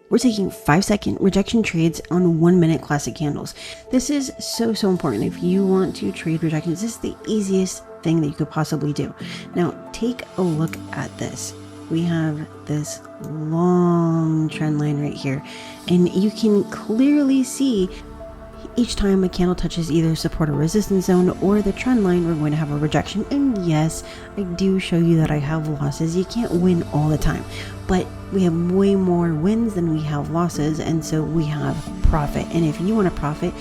We're taking 5-second rejection trades on 1-minute classic candles. This is so important. If you want to trade rejections, this is the easiest thing that you could possibly do. Now, take a look at this. We have this long trend line right here, and you can clearly see each time a candle touches either support or resistance zone or the trend line, we're going to have a rejection. And yes, I do show you that I have losses. You can't win all the time, but we have way more wins than we have losses, and so we have profit. And if you want to profit,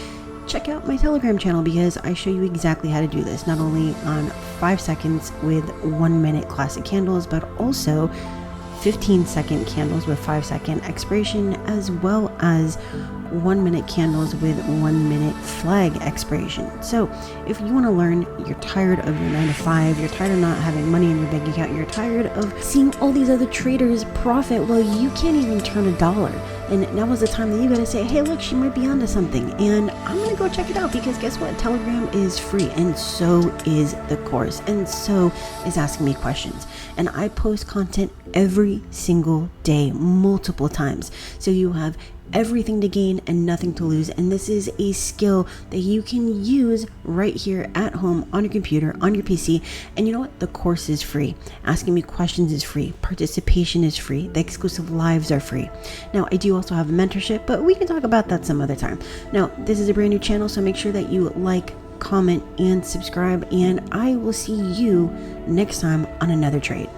check out my Telegram channel, because I show you exactly how to do this, not only on 5 seconds with 1-minute classic candles, but also 15-second candles with 5-second expiration, as well as 1-minute candles with 1-minute flag expiration. So if you want to learn, you're tired of your 9 to 5, you're tired of not having money in your bank account, you're tired of seeing all these other traders profit while you can't even turn $1, and now is the time that you gotta say, hey look, she might be onto something, and I'm gonna go check it out, because guess what, Telegram is free, and so is the course, and so is asking me questions. And I post content every single day, multiple times, so you have everything to gain and nothing to lose. And this is a skill that you can use right here at home on your computer, on your PC. And you know what? The course is free. Asking me questions is free. Participation is free. The exclusive lives are free. Now, I do also have a mentorship, but we can talk about that some other time. Now, this is a brand new channel, so make sure that you like, comment, and subscribe. And I will see you next time on another trade.